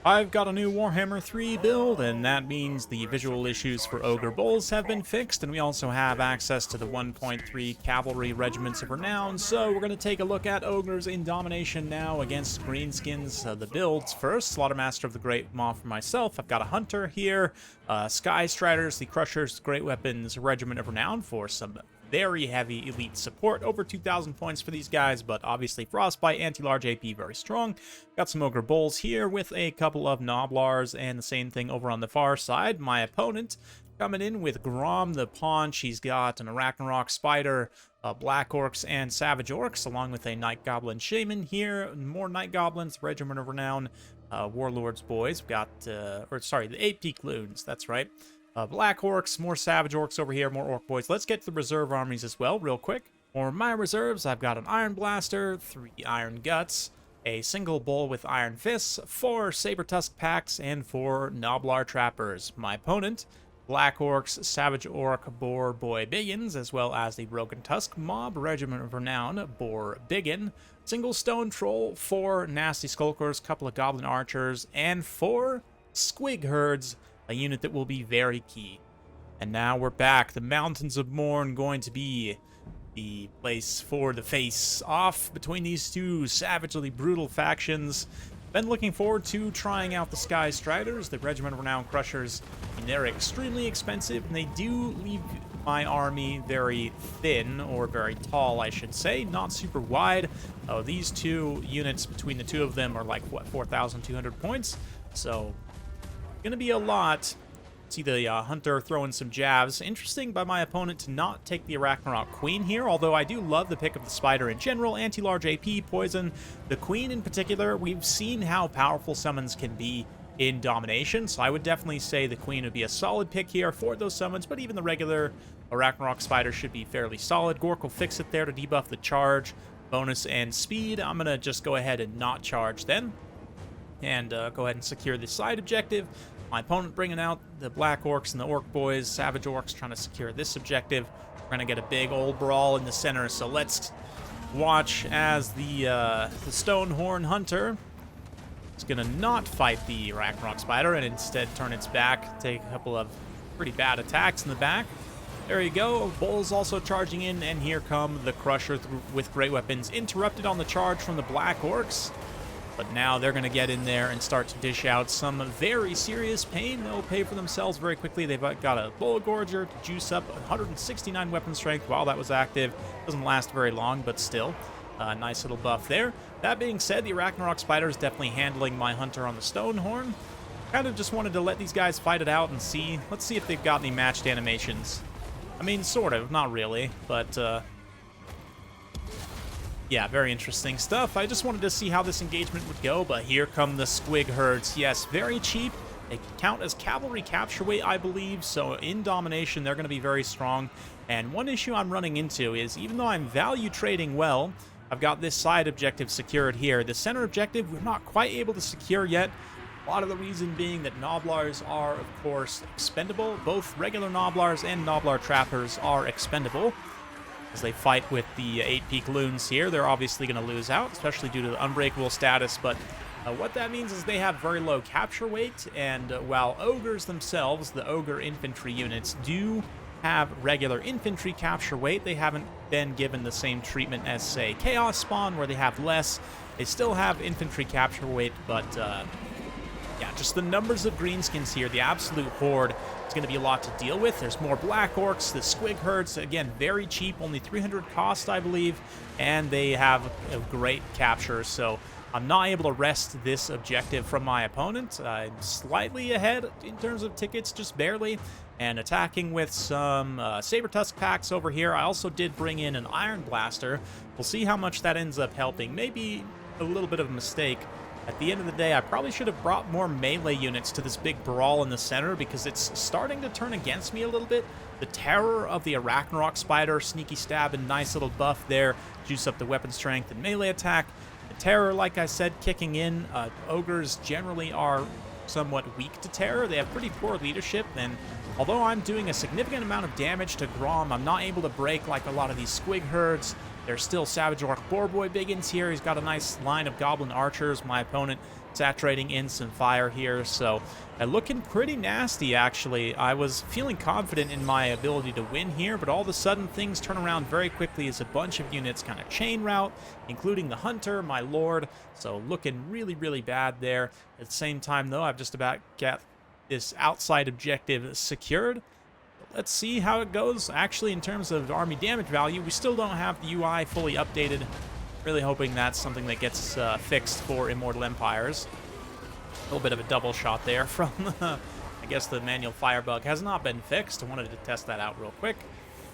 I've got a new Warhammer 3 build, and that means the visual issues for Ogre Bulls have been fixed, and we also have access to the 1.3 Cavalry Regiments of Renown, so we're going to take a look at Ogres in Domination now against Greenskins. The builds first, Slaughtermaster of the Great Maw for myself. I've got a Hunter here, Sky Striders, the Crushers, Great Weapons Regiment of Renown for some very heavy elite support, over 2,000 points for these guys, but obviously Frostbite, anti-large AP, very strong. Got some Ogre Bulls here with a couple of Noblars, and the same thing over on the far side. My opponent coming in with Grom the Paunch. He's got an Arachnarok Spider, Black Orcs, and Savage Orcs, along with a Night Goblin Shaman here. More Night Goblins, Regiment of Renown, Warlords Boys. We've got, the 8 Loons, that's right. Black Orcs, more Savage Orcs over here, more Orc Boys. Let's get to the reserve armies as well, real quick. For my reserves, I've got an Iron Blaster, 3 Iron Guts, a single Bull with Iron Fists, 4 Saber Tusk Packs, and 4 Noblar Trappers. My opponent, Black Orcs, Savage Orc, Boar Boy Biggins, as well as the Broken Tusk Mob, Regiment of Renown, Boar Biggin, single Stone Troll, 4 Nasty Skulkers, couple of Goblin Archers, and 4 Squig Herds, a unit that will be very key. And now we're back. The Mountains of Morn going to be the place for the face-off between these two savagely brutal factions. Been looking forward to trying out the Sky Striders, the Regiment of Renown Crushers. And they're extremely expensive, and they do leave my army very thin, or very tall, I should say. Not super wide. These two units, between the two of them, are like, what, 4,200 points? So gonna be a lot. See the Hunter throwing some jabs. Interesting by my opponent to not take the Arachnarok Queen here, although I do love the pick of the Spider in general. Anti-large AP, poison. The Queen in particular, we've seen how powerful summons can be in Domination, so I would definitely say the Queen would be a solid pick here for those summons, but even the regular Arachnarok Spider should be fairly solid. Gork will fix it there to debuff the charge, bonus, and speed. I'm gonna just go ahead and not charge then, and go ahead and secure the side objective. My opponent bringing out the Black Orcs and the Orc Boys, Savage Orcs trying to secure this objective. We're going to get a big old brawl in the center, so let's watch as the Stonehorn Hunter is going to not fight the Arachnarok Spider and instead turn its back, take a couple of pretty bad attacks in the back. There you go. Bull's also charging in, and here come the Crusher with great weapons, interrupted on the charge from the Black Orcs. But now they're going to get in there and start to dish out some very serious pain. They'll pay for themselves very quickly. They've got a Bullet Gorger to juice up 169 weapon strength while that was active. Doesn't last very long, but still. Nice little buff there. That being said, the Arachnarok Spider is definitely handling my Hunter on the Stonehorn. Kind of just wanted to let these guys fight it out and see. Let's see if they've got any matched animations. I mean, sort of. Not really, but yeah, very interesting stuff. I just wanted to see how this engagement would go, but here come the Squig Herds. Yes, very cheap. They count as cavalry capture weight, I believe, so in Domination, they're going to be very strong. And one issue I'm running into is, even though I'm value trading well, I've got this side objective secured here. The center objective, we're not quite able to secure yet. A lot of the reason being that Noblars are, of course, expendable. Both regular Noblars and Noblar Trappers are expendable. As they fight with the 8 Loons here, they're obviously going to lose out, especially due to the unbreakable status, but what that means is they have very low capture weight, and while Ogres themselves, the Ogre infantry units, do have regular infantry capture weight, they haven't been given the same treatment as, say, Chaos Spawn, where they have less. They still have infantry capture weight, but yeah, just the numbers of Greenskins here, the absolute horde, is going to be a lot to deal with. There's more Black Orcs, the Squig Herds, again, very cheap, only 300 cost, I believe, and they have a great capture, so I'm not able to wrest this objective from my opponent. I'm slightly ahead in terms of tickets, just barely, and attacking with some Saber Tusk Packs over here. I also did bring in an Iron Blaster. We'll see how much that ends up helping. Maybe a little bit of a mistake. At the end of the day, I probably should have brought more melee units to this big brawl in the center, because it's starting to turn against me a little bit. The terror of the Arachnarok Spider, sneaky stab and nice little buff there, juice up the weapon strength and melee attack. The terror, like I said, kicking in. Ogres generally are somewhat weak to terror. They have pretty poor leadership, and although I'm doing a significant amount of damage to Grom, I'm not able to break like a lot of these Squig Herds. There's still Savage Orc Boar Boy Biggins here. He's got a nice line of Goblin Archers. My opponent saturating in some fire here. So looking pretty nasty, actually. I was feeling confident in my ability to win here, but all of a sudden things turn around very quickly as a bunch of units kind of chain route, including the Hunter, my Lord. So looking really, really bad there. At the same time, though, I've just about got this outside objective secured. Let's see how it goes. Actually, in terms of army damage value, we still don't have the UI fully updated. Really hoping that's something that gets fixed for Immortal Empires. A little bit of a double shot there from, I guess the manual fire bug has not been fixed. I wanted to test that out real quick.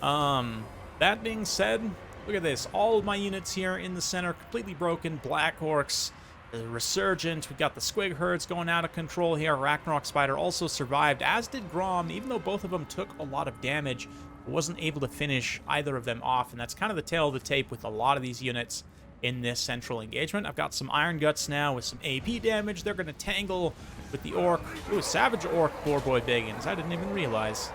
That being said, look at this. All of my units here in the center completely broken. Black Orcs, the Resurgent. We've got the Squig Herds going out of control here. Ragnarok Spider also survived, as did Grom, even though both of them took a lot of damage. I wasn't able to finish either of them off, and that's kind of the tail of the tape with a lot of these units in this central engagement. I've got some Iron Guts now with some AP damage. They're going to tangle with the Orc. Ooh, Savage Orc, poor boy Biggins. I didn't even realize.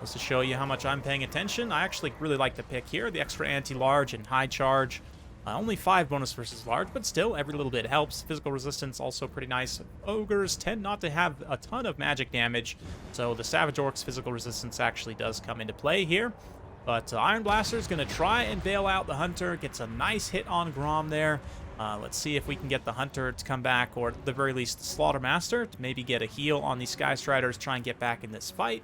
Just to show you how much I'm paying attention, I actually really like the pick here. The extra anti-large and high charge. Only 5 bonus versus large, but still, every little bit helps. Physical resistance also pretty nice. Ogres tend not to have a ton of magic damage, so the Savage Orc's physical resistance actually does come into play here. But Iron Blaster's going to try and bail out the Hunter. Gets a nice hit on Grom there. Let's see if we can get the Hunter to come back, or at the very least the Slaughtermaster to maybe get a heal on these Sky Striders, try and get back in this fight.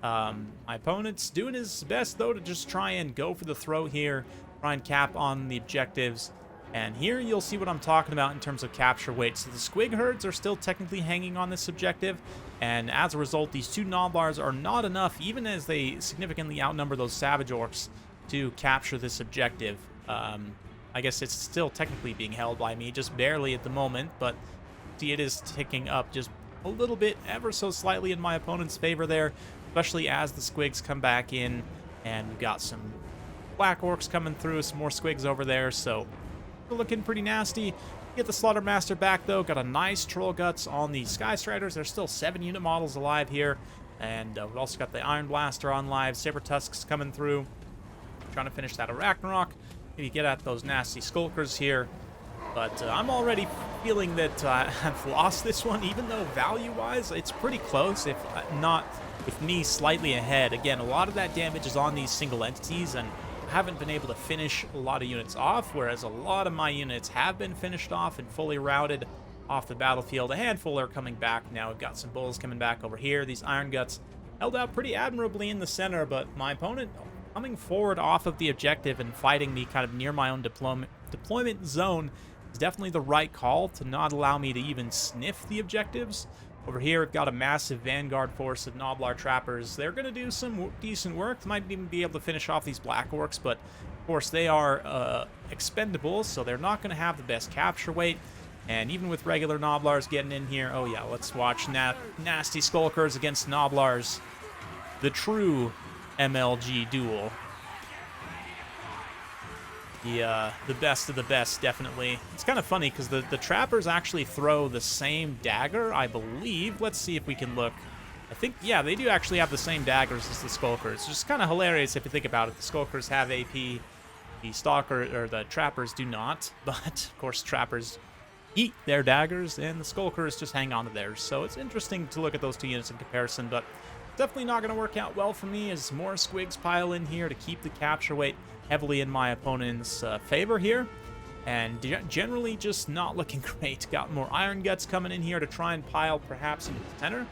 My opponent's doing his best, though, to just try and go for the throw here, try and cap on the objectives. And here you'll see what I'm talking about in terms of capture weight. So the Squig Herds are still technically hanging on this objective, and as a result, these 2 Noblars are not enough, even as they significantly outnumber those Savage Orcs, to capture this objective. I guess it's still technically being held by me, just barely at the moment, but see, it is ticking up just a little bit, ever so slightly in my opponent's favor there, especially as the Squigs come back in, and we've got some Black Orcs coming through, some more Squigs over there, so we're looking pretty nasty. Get the Slaughtermaster back, though. Got a nice Troll Guts on the Sky Striders. There's still 7 unit models alive here. And we've also got the Iron Blaster on live. Saber Tusks coming through. Trying to finish that Ragnarok. Maybe get at those nasty Skulkers here. But I'm already feeling that I've lost this one, even though value-wise, it's pretty close, if not with me slightly ahead. Again, a lot of that damage is on these single entities, and haven't been able to finish a lot of units off, whereas a lot of my units have been finished off and fully routed off the battlefield. A handful are coming back now. We've got some Bulls coming back over here. These Iron Guts held out pretty admirably in the center, but my opponent coming forward off of the objective and fighting me kind of near my own deployment zone is definitely the right call to not allow me to even sniff the objectives. Over here, we've got a massive Vanguard force of Noblar Trappers. They're going to do some decent work. Might even be able to finish off these Black Orcs, but of course they are expendable, so they're not going to have the best capture weight. And even with regular Noblars getting in here, oh yeah, let's watch nasty Skulkers against Noblars. The true MLG duel. The best of the best, definitely. It's kind of funny because the Trappers actually throw the same dagger, I believe. Let's see if we can look. I think, yeah, they do actually have the same daggers as the Skulkers. It's just kind of hilarious if you think about it. The Skulkers have AP, the the Trappers do not. But, of course, Trappers eat their daggers, and the Skulkers just hang on to theirs. So it's interesting to look at those 2 units in comparison, but definitely not going to work out well for me as more Squigs pile in here to keep the capture weight heavily in my opponent's favor here, and generally just not looking great. Got more Iron Guts coming in here to try and pile perhaps into the center,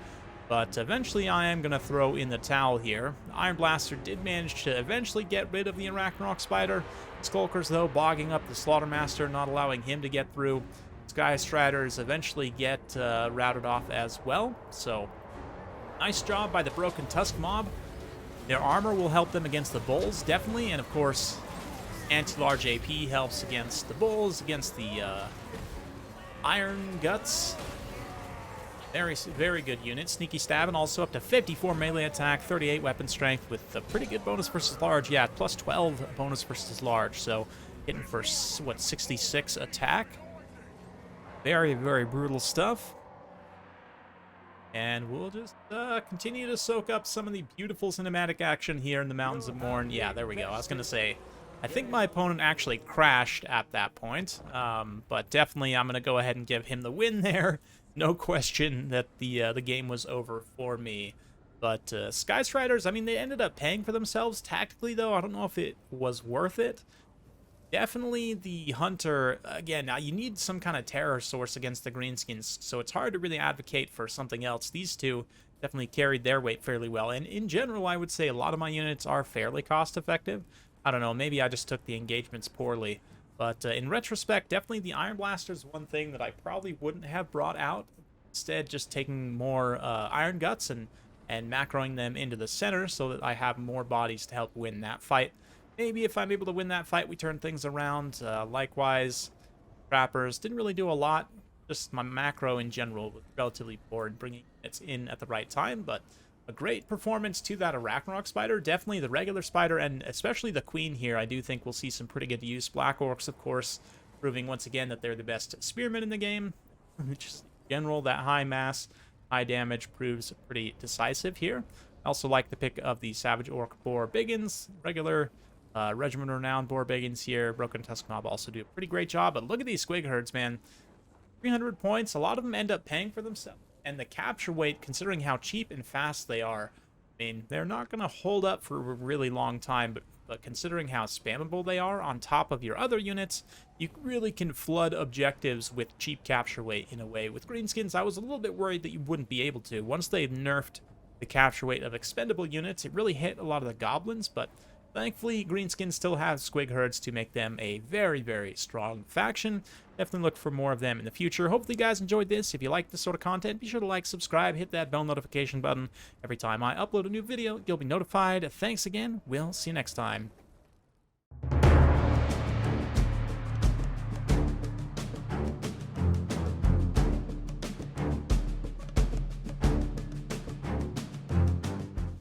but eventually I am going to throw in the towel here. The Iron Blaster did manage to eventually get rid of the Ragnarok Spider. Skulkers, though, bogging up the Slaughtermaster, not allowing him to get through. Sky Striders eventually get routed off as well, so nice job by the Broken Tusk mob. Their armor will help them against the Bulls, definitely, and of course, anti-large AP helps against the Bulls, against the Iron Guts. Very, very good unit. Sneaky Stabbing also up to 54 melee attack, 38 weapon strength with a pretty good bonus versus large. Yeah, plus 12 bonus versus large, so hitting for, what, 66 attack? Very, very brutal stuff. And we'll just continue to soak up some of the beautiful cinematic action here in the Mountains of Morn. Yeah, there we go. I was going to say, I think my opponent actually crashed at that point, but definitely I'm going to go ahead and give him the win there. No question that the game was over for me. But Sky Striders, I mean, they ended up paying for themselves tactically, though. I don't know if it was worth it. Definitely the Hunter, again, now you need some kind of terror source against the Greenskins, so it's hard to really advocate for something else. These two definitely carried their weight fairly well, and in general, I would say a lot of my units are fairly cost-effective. I don't know, maybe I just took the engagements poorly, but in retrospect, definitely the Iron Blaster is one thing that I probably wouldn't have brought out. Instead, just taking more Iron Guts and macroing them into the center so that I have more bodies to help win that fight. Maybe if I'm able to win that fight, we turn things around. Likewise, Trappers didn't really do a lot. Just my macro in general was relatively poor in bringing it in at the right time, but a great performance to that Arachnarok Spider. Definitely the regular Spider, and especially the Queen here, I do think we'll see some pretty good use. Black Orcs, of course, proving once again that they're the best spearmen in the game. Just in general, that high mass, high damage proves pretty decisive here. I also like the pick of the Savage Orc Boar Biggins, regular Regiment Renowned Boar Biggins here. Broken Tusk Mob also do a pretty great job, but look at these Squig Herds, man. 300 points, a lot of them end up paying for themselves. And the capture weight, considering how cheap and fast they are, I mean, they're not going to hold up for a really long time, but considering how spammable they are on top of your other units, you really can flood objectives with cheap capture weight in a way. With Greenskins, I was a little bit worried that you wouldn't be able to. Once they nerfed the capture weight of expendable units, it really hit a lot of the goblins, but thankfully, Greenskins still have Squig Herds to make them a very, very strong faction. Definitely look for more of them in the future. Hopefully, you guys enjoyed this. If you like this sort of content, be sure to like, subscribe, hit that bell notification button. Every time I upload a new video, you'll be notified. Thanks again. We'll see you next time.